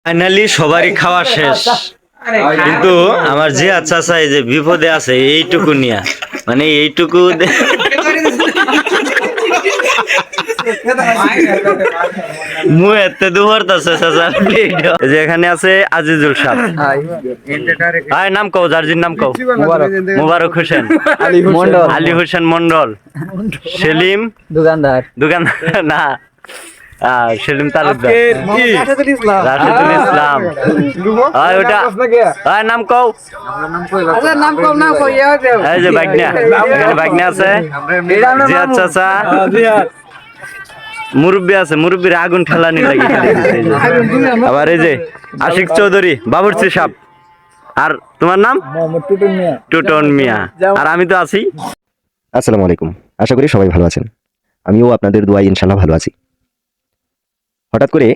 Finally সবারই খাওয়া শেষ, কিন্তু আমার যে আচ্ছা চাই যে বিপদে আছে এইটুকু নিয়া, মানে এইটুকু মু এতে দুহরতাছে চাচার প্লেট। যে এখানে আছে আজিজুল সাহ, হাই নাম কও, জার্জির নাম কও। মুবারক হোসেন মন্ডল, আলী হোসেন মন্ডল, সেলিম দোকানদার, দোকানদার না, সেলিম তালুকদার, রাশেদুল ইসলাম। ওটা নাম কও, এই যে বাইকনা, এখানে বাইকনা আছে, জিয়াদ চাচা, মুরব্বী আছে, মুরব্বীর আগুন ঠেলানি লাগে। আবার এই যে আশিক চৌধুরী, বাবুর্চি সাহেব, আর তোমার নাম টুটন মিয়া, আর আমি তো আছি। আসসালামু আলাইকুম, আশা করি সবাই ভালো আছেন। আমিও আপনাদের দোয়ায় ইনশাল্লাহ ভালো আছি। হঠাৎ করে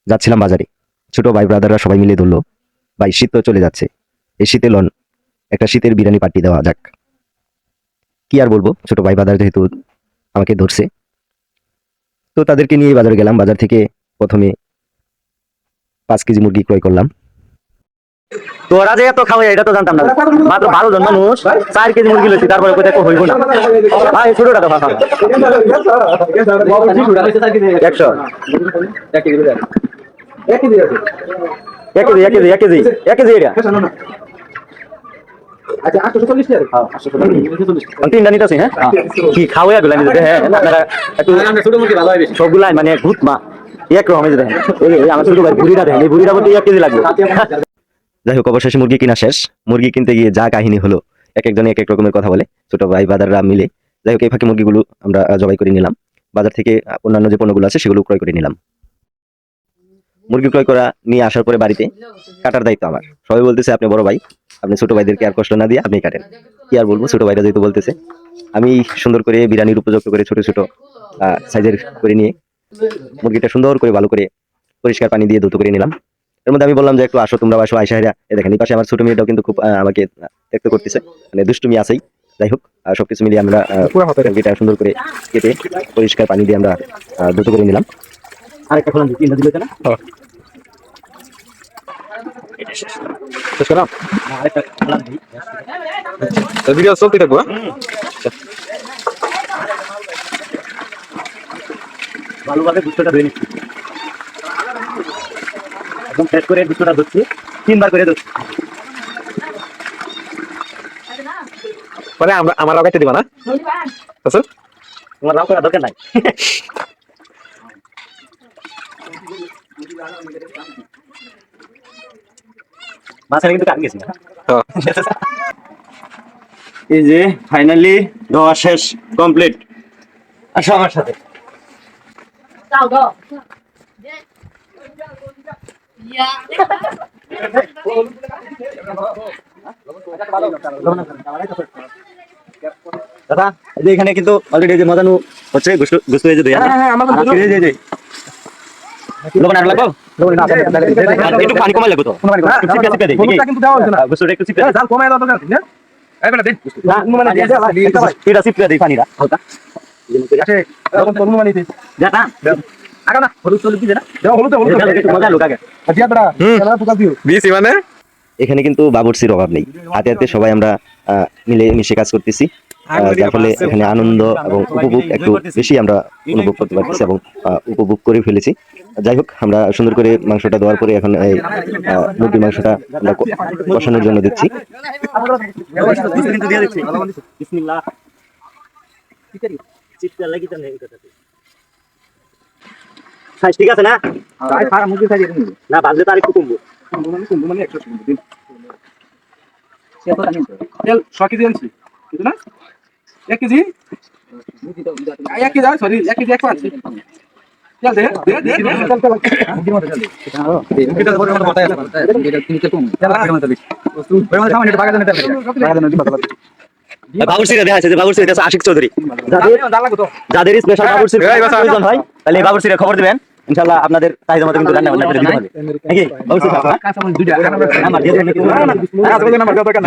যাচ্ছিলাম বাজারে, ছোট ভাই ব্রাদাররা সবাই মিলে ধরলো, ভাই শীত তো চলে যাচ্ছে, এই শীতে লন একটা শীতের বিরিয়ানি পার্টি দেওয়া যাক। কি আর বলবো, ছোট ভাই ব্রাদার যেহেতু আমাকে ধরছে, তো তাদেরকে নিয়ে বাজারে গেলাম। বাজার থেকে প্রথমে 5 কেজি মুরগি ক্রয় করলাম। তোরা যে এত খাওয়া এটা তো জানতাম না, মাত্র 12 জন মানুষ 4 কেজি মুরগি লইছি, তারপরে কোথায় হইব না ভাই, ছোটটা তো ফাঁকা 100 1 কেজি এটা 3টা নিতেছি। হ্যাঁ কি খাওয়া গুলা নিতে, হ্যাঁ আপনারা একটু সবগুলাই মানে ভূত মা একরকম দেখেন, আমার ছোট ভাই বুড়িটা দেখেন, এই বুড়িটা বলতে 1 কেজি লাগবে। যাই হোক, অবশেষে মুরগি কিনা শেষ। মুরগি কিনতে গিয়ে যা কাহিনী হলো, এক একজনে এক এক রকমের কথা বলে, ছোট ভাই ব্রাদাররা মিলে। যাই হোক, এই ফাঁকে মুরগিগুলো আমরা জবাই করে নিলাম। বাজার থেকে অন্যান্য যে পণ্যগুলো আছে সেগুলো ক্রয় করে নিলাম। মুরগি ক্রয় করা নিয়ে আসার পরে বাড়িতে কাটার দায়িত্ব আমার। সবাই বলতেছে আপনি বড় ভাই, আপনি ছোট ভাইদেরকে আর কষ্ট না দিয়ে আপনি কাটেন। কি আর বলবো, ছোট ভাইরা যেহেতু বলতেছে, আমি সুন্দর করে বিরিয়ানির উপযুক্ত করে ছোট ছোট সাইজের করে নিয়ে মুরগিটা সুন্দর করে ভালো করে পরিষ্কার পানি দিয়ে ধুতে করে নিলাম। এর মধ্যে আমি বললাম যে একটু আসো, তোমরা আসো, আয়সা হেরা। দেখেন এই পাশে আমার ছোট মেয়েটাও কিন্তু খুব আমাকে ত্যক্ত করতেছে, মানে দুষ্টুমি আছেই। যাই হোক, সবকিছু মিলিয়ে আমরা মুরগিটা সুন্দর করে কেটে পরিষ্কার পানি দিয়ে আমরা ধুতে করে নিলাম। আরেকটা খোলাম, 3টা দিলে না শেষ করলাম, আরেকটা খোলাম দিই, ভিডিও চলতে থাকবো। ভালোভাবে গুচ্ছটা ধুয়ে নিচ্ছি, একদম ফ্রেশ করে গুচ্ছটা ধুচ্ছি, 3বার করে ধুচ্ছি। পরে আমার লাগাইতে দিবা না? আচ্ছা, তোমার রাও করা দরকার নাই। মাছের কিন্তু কাট গেছি না। এই যে ফাইনালি ধোয়া শেষ, কমপ্লিট। আসো আমার সাথে। দাদা এই যে এখানে কিন্তু অলরেডি যে মজানু হচ্ছে, গুস্তু এই যে দুই লবণ আর লাগবে, একটু পানি কমাই লাগবে তো, গুস্তুটা একটু চিপে জাল কমাই দাও তো, এই বেটা দেন না মানে এটা চিপে দেই পানিটা হালকা, আছে লবণ তো মানে দিই জানা আগা না হলুদ চলে দিই না, দাও হলুদ একটু মজা লোক আগে আজিয়া বড়া এলা ফুকা দিও বিসি মানে। এখানে কিন্তু বাবুর্চির অভাব নেই, হাতে হাতে সবাই আমরা মিলে মিশে কাজ করতেছি, যার ফলে এখানে আনন্দ এবং উপভোগ একটু বেশি আমরা অনুভব করতে পারতেছি এবং উপভোগ করে ফেলেছি। যাই হোক, আমরা সুন্দর করে মাংসটা দেওয়ার পরে এখন এই মুরগির মাংসটা আমরা কষানোর জন্য দিচ্ছি। ঠিক আছে না, না বাজলে তো আর একটু কমবো, মানে 100 দিন তেল 100 কেজি আনছি কিন্তু না 1 কেজি 1 কেজি সরি 1 কেজি 1 আনছি। চল দে মুরগির মধ্যে চল দে এটা বড় বড় মাথায় আছে, এটা তুমি তো কম চল এর মধ্যে বেশি ওই মধ্যে সামনে বাগা দেন, বাগা দেন দিবা বাবুর্চিরা দেখা আছে যে বাবুর্চিরা আছে আশিক চৌধুরী, যাদের স্পেশাল বাবুর্চির প্রয়োজন হয় তাহলে এই বাবুর্চিরা খবর দিবেন। ইনশাআল্লাহ আপনাদের চাহিদা মতো কিন্তু রান্না বান্না করে দিতে হবে নাকি অবশ্যই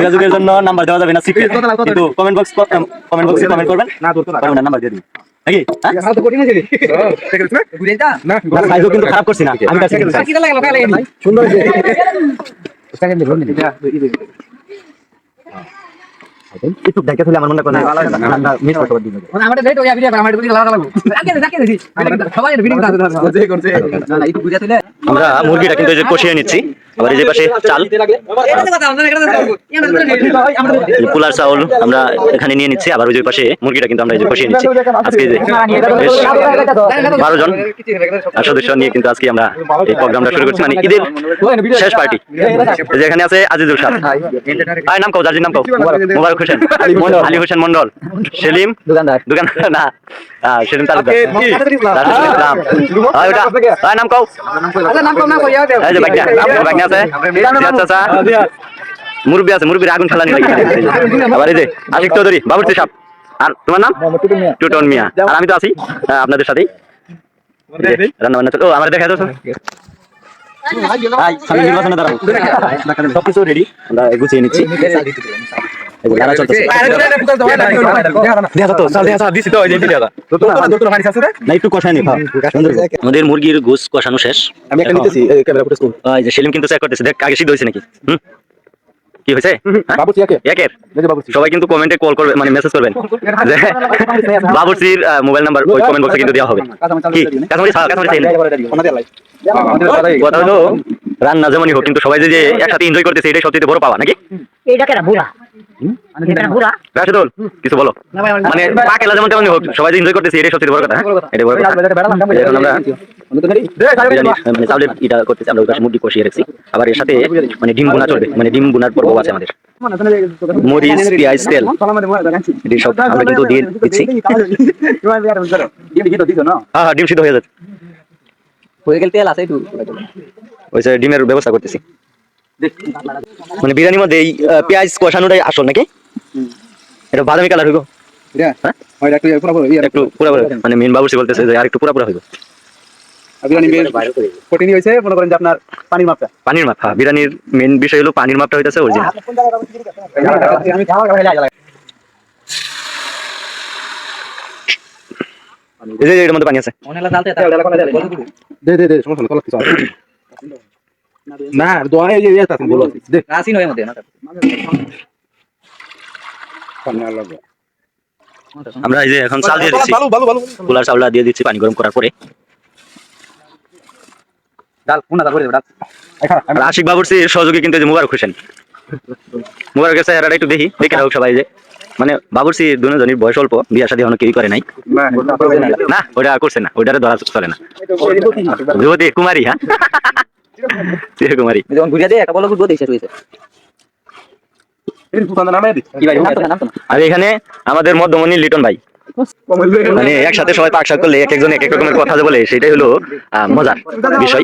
যোগাযোগের জন্য নাম্বার দেওয়া যাবে না সিক্রেট, কিন্তু কমেন্ট বক্সে কমেন্ট করবেন না, নাম্বার দিয়ে দিন নাকি। সাইজও কিন্তু খারাপ করছি না আমি, কাছে সুন্দর একটু দেখে ফেলে আমার মনে করে মিস করতে পারি। আমরা মুরগিটা কিন্তু এই যে কষিয়ে নিচ্ছি, আবার এই যে পাশে চাল পোলার চাউল আমরা এখানে নিয়ে নিচ্ছি, আবার ওই যে পাশে মুরগিটা কিন্তু আমরা এই যে কষিয়ে নিচ্ছি। আজকে যে বেশ 12 জন সদস্য নিয়ে কিন্তু আজকে আমরা এই প্রোগ্রামটা শুরু করছি, মানে ঈদের শেষ পার্টি। যেখানে আছে আজিজুল সাহেব, ভাই নাম কও, জার্জির নাম কও। মোবারক হোসেন, আলী হোসেন মন্ডল, সেলিম দোকানদার না, সেলিম তালুকদার, ইসলাম, ভাই নাম কও। এই যে বাগনা আছে, জিয়াদ চাচা, মুরব্বি আছে, মুরব্বির আগুন ঠালানি লাগে। আবার এই যে আশিক চৌধুরী, বাবুর্চি সাহেব, আর তোমার নাম টুটন মিয়া, আর আমি তো আছি আপনাদের সাথেই রান্না বান্না। ও আমার দেখা যাচ্ছে নির্বাচনে দাঁড়াবো, সবকিছু রেডি, আমরা গুছিয়ে নিচ্ছি। আমাদের মুরগির গোস কষানো শেষ, সেলিম কিন্তু চেক করতেছে, দেখ আগে সিদ্ধ হয়েছে নাকি। কি হয়েছে একের, সবাই কিন্তু কমেন্টে কল করবে, মানে মেসেজ করবেন যে বাবুর্চির মোবাইল নাম্বার ওই কমেন্ট বক্সে কিন্তু দেওয়া হবে। কি কথা হলো রান্না যেমনই হোক, কিন্তু সবাই যে একসাথে এনজয় করতেছে এটাই সবচেয়ে বড় পাওয়া নাকি। রাশেদুল কিছু বলো, মানে পাকেলা যেমন তেমনই হোক, সবাই যে এনজয় করতেছে এটাই সবচেয়ে বড় কথা। এটাই বড় কথা। এখন আমরা মানে চাউলের এটা করতেছি, আমরা ওই পাশে মুরগি কষিয়ে রাখছি, আবার এর সাথে মানে ডিম বোনা চলবে, মানে ডিম বোনার পর্ব আছে আমাদের। মরিচ, পেঁয়াজ, তেল এটি সব আমরা কিন্তু দিয়ে দিচ্ছি। হ্যাঁ ডিম সিদ্ধ হয়ে যাচ্ছে, তেল আছে একটু, ওই ডিমের ব্যবস্থা করতেছি। মানে বিরিয়ানির মধ্যে এই পেঁয়াজ কষানোটাই আসল নাকি, এটা বাদামি কালার হইব, একটু পুরো মানে মেন বাবুর্চি বলতেছে যে আর একটু পুরো হইব। আপনার পানির মাপ, বিরিয়ানির মেন বিষয় হলো পানির মাপটা হইতাছে অরিজিনাল। এই যে এর মধ্যে পানি আছে, না দোয়া এই যে আছে বলো দে আসি নয় মধ্যে না। আমরা এই যে এখন চাল দিয়ে দিচ্ছি, পোলার চাউলটা দিয়ে দিচ্ছি পানি গরম করার পরে। ডাল কোন ডাল করে দাও, ডাল আশিক বাবুর্চির সহযোগী কিন্তু যে মোবারক হোসেন, মোবারকের চেহারাটা একটু দেখি দেখে রাখো সবাই, যে মানে বাবুর্চি দুজনের বয়স অল্প, বিয়ে শাদী এখনো কেউই করে নাই, না ওটা করছে না, ওইটারে ধরা চলে না। যুবতী কুমারী, হ্যাঁ কুমারী আর এখানে আমাদের মধ্যমণি লিটন ভাই, মানে একসাথে সবাই পাকশাক করলে এক একজন এক এক রকমের কথা বলে, সেটাই হলো মজার বিষয়।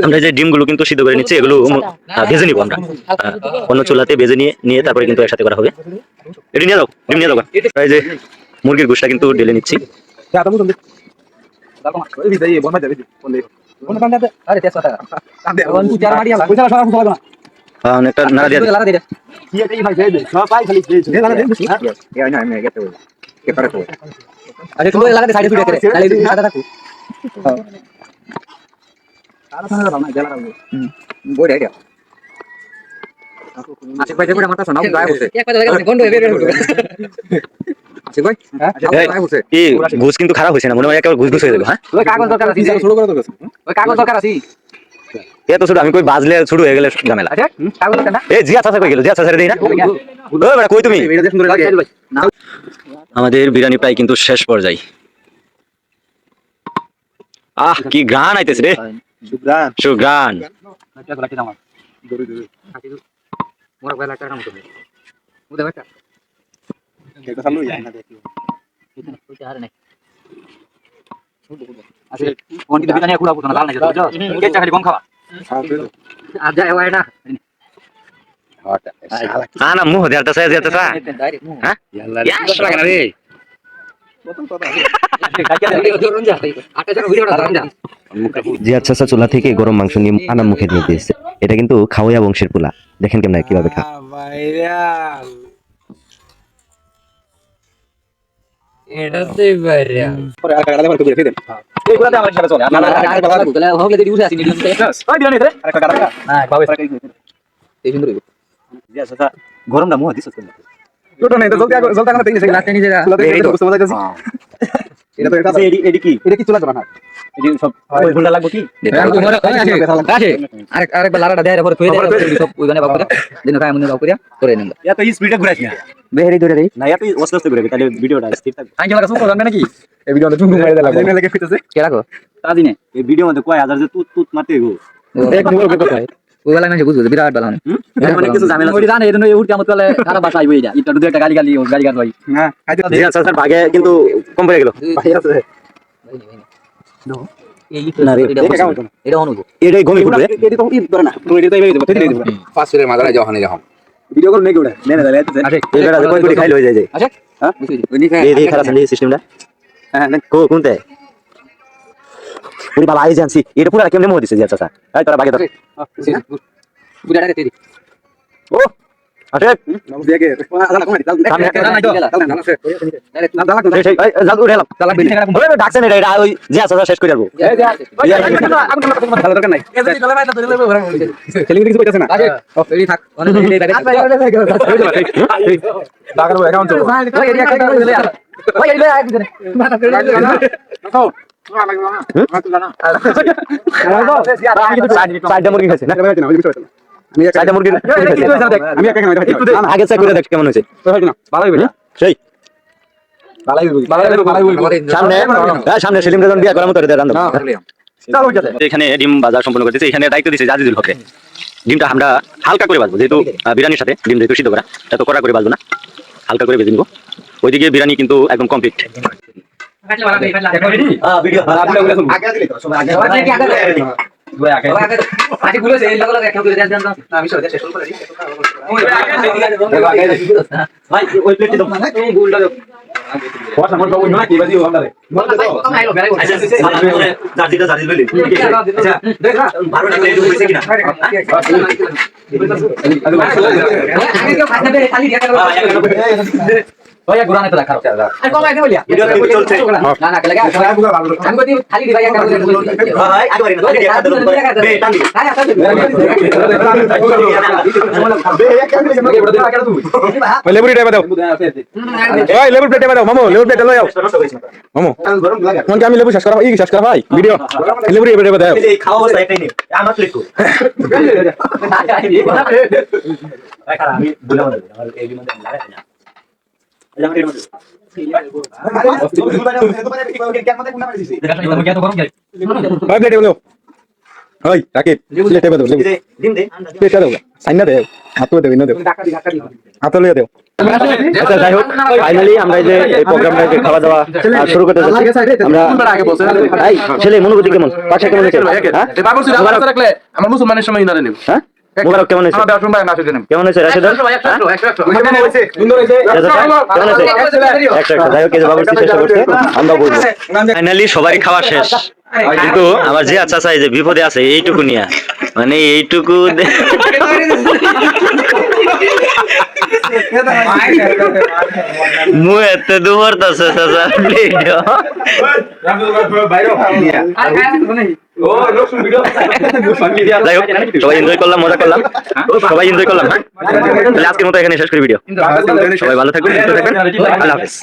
আমরা যে ডিমগুলো কিন্তু সিদ্ধ করে নিচ্ছি, এগুলো ভেজে নিবো আমরা, অন্য চুলাতে ভেজে নিয়ে তারপরে কিন্তু একসাথে করা হবে। এটি নিয়ে যাও, ডিম নিয়ে যাও। এই যে মুরগির গোশটা কিন্তু ঢেলে নিচ্ছি। অনেকটা নাড়া দিয়ে ঘুষ কিন্তু খারাপ হয়েছে না, মনে হয় একেবারে ঘুষ হয়ে যাবে। হ্যাঁ এত ছোট আমি কই বাজলে শুরু হয়ে গেলে ঝামেলা। এই জিয়া চাচা কই গেল, জিয়া চাচা দেই না, ও বেটা কই তুমি। আমাদের বিরিয়ানি প্রায় কিন্তু শেষ পর্যায়ে। আহ কি গান আইতেছে রে, সুগান। মোরা বেলা একটা কাম করবে বুঝতে পারছ এটা চালু যায় না দেখি ওইটা আর নাই আসলে কোন কি বিরিয়ানি কুড়া কুড়া লাল নাই বুঝছো কেকটা খালি কম খাওয়া আর যায় ওই না আনা মুহ দেলতা সাইজ দেলতা সা হ্যাঁ ইয়া লাগা না রে জিয়াদ চাচা চুলা থেকে গরম মাংস নিয়ে আনার মুখে দিয়ে দিয়েছে। এটা কিন্তু খাওয়া বংশের পোলা, দেখেন কেমন কিভাবে খা। এটাতেই বাইরে পরে আর কাটা করে দিয়ে দেন এই গুলাতে আমার সাথে চলে না না হোক যদি উঠে আসি নিলাম ওই বিরিয়ানি রে আর কাটা কাটা হ্যাঁ বাবা সারা কিছু এই সুন্দর দিয়া সাথা গরমটা মুহ দিছস কেন ছোট নাই তো জলটা কেন তেইছে লাতে নিয়ে যা চুলাতে বুঝতে মজাইতাছি এটা তো এটা এটা কি চুলা ধরা না এই সব ওই ফুলটা লাগবে কি আরেকবার লাড়াটা দেয় পরে থুয়ে দেয় সব ওইখানে বাপ করে দিন খায় মনে বাপ করে করে নেন এত স্পিডে ঘুরাইছ না বেহেরি ধরে দেই না এত আস্তে আস্তে ঘুরাবি তাহলে ভিডিওটা স্থির থাকবে আই কেমন কাছে জানবে নাকি এই ভিডিওটা তুমি মাইরে দিলা লাগবে লাগে ফিতেছে কে রাখো তাজি নে এই ভিডিও মধ্যে কয় হাজার যে তুত মারতে গো এক মোর কথা ওই বেলা মানে বুঝছো বিরাট বালা মানে কিছু ঝামেলা ওই জানে এজন্য উঠতে আমার তলে খারাপ বাসা আইবো এটা একটু একটা গালি গালি গালি গাল ভাই হ্যাঁ খাইতে জিয়াদ চাচার ভাগে কিন্তু কম পড়ে গেল। ভাই আছে এই না রে এটা অনুভব এটাই ঘুমি ফুটবে। এটি তো ঈদ ধরে না তুমি এটি তো এইভাবে দেবো তেদি দেবো পাঁচের মাদারা যখন যখন ভিডিও করে নেই ওটা নে না দাঁড়িয়ে আছে এটা কই কোটি খাইল হয়ে যায় যে আচ্ছা হ্যাঁ বুঝছি এই খারাপ আছে সিস্টেমটা। হ্যাঁ কোনতে পুরি বাবা আই জানছি এটা পুরা কেমনে মোহ দিছে জিয়াদ চাচা। এই তোরা ভাগে ধর বুড়াটাকে তেদি ও আরে নাম দিয়ে কে আলাদা কমাই দাও সামনে একটা নাই তো না সে না দাও এই সেই এই জাল উড়ে এলাম চালা বিল টাকা ওরে ডাকছেন এটা ওই জিয়াদ চাচা শেষ করে যাবো। খেলা দরকার নাই খেলি কিছু কইতাছ না এই থাক অনেক এই টাকা টাকার অ্যাকাউন্ট চলো ওই এরিয়া টাকা দিলে আর ওই এরিয়া এক দিনে চারটা মুরগি খাইছে না আমি চারটা মুরগি আমি একা কেন আগে চেক করে দেখ কেমন হয়েছে ভালো হইবে সেই ভালো হইবে ভালো হইবে সামনে সামনে সেলিম রেজন বিয়া করার মতো রে রান্ধব। চলো যাতে এখানে ডিম বাজার সম্পন্ন করতেছে। এখানে দায়িত্ব দিয়েছে আজিজুল হকে। ডিমটা আমরা হালকা করে ভাজবো, যেহেতু বিরিয়ানির সাথে ডিম যেহেতু সিদ্ধ করা, এত কড়া করে ভাজবো না, হালকা করে ভেজে নিবো। ওইদিকে বিরিয়ানি কিন্তু একদম কমপ্লিট। ভিডিও আগে দিলে তো সবাই আগে আজকে গুলো এই লাগা লাগা কেউ করে দেন না আমি সব শেষ করে দিই ভাই ওই প্লেটে দাও এই গোলটা দাও পয়সা মন পাবো না কি বাজি আমরা রে জাজিটা জাজি লইলি আচ্ছা দেখ না 12টা প্লেট হইছে কিনা আগে কেউ খাতে দে খালি দিয়া করে ওই গুরানে তো রাখা আর কম আগে বলিয়া ভিডিও কি চলছে না না লাগা আমি বলি খালি দিবা ইয়া করে ভাই আগে বাড়ি না আগে দাও বে টান দি ওই লেবুরি টাইপা দাও ওই লেবু প্লেটে দাও মামু লেবু প্লেটে লও মামু কোন কি আমি লেবু শেষ করা এই শেষ করা ভাই ভিডিও লেবুরি প্লেটে দাও এই খাওয়া অবস্থা একটাই নেই আমার প্লেট কো ভাই খারাপ আমি বলে বলে আমার এই বিমানে লাগে না ফাইনালি আমরা এই যে এই প্রোগ্রামটা খাওয়া দাওয়া শুরু করতে যাচ্ছি। আমরা এই ছেলে মনোভূতি কেমন, পাশে কেমন হয়েছে? আমার মুসলমানের সময় ইনারে নেব হ্যাঁ মোবারক কেমন হয়েছে? আমার দর্শন ভাই নাচে দেন কেমন হয়েছে রাশেদ? ফাইনালি সবারই খাওয়া শেষ, কিন্তু আমার যে আচ্ছা চাই যে বিপদে আছে এইটুকু নিয়ে, মানে এইটুকু মু এত দুবার আছে চাচা প্লিজ যাই হোক সবাই এনজয় করলাম, মজা করলাম, সবাই এনজয় করলাম। হ্যাঁ আজকের মতো এখানে শেষ করি ভিডিও। সবাই ভালো থাকবেন, সুস্থ থাকবেন, আল্লাহ হাফেজ।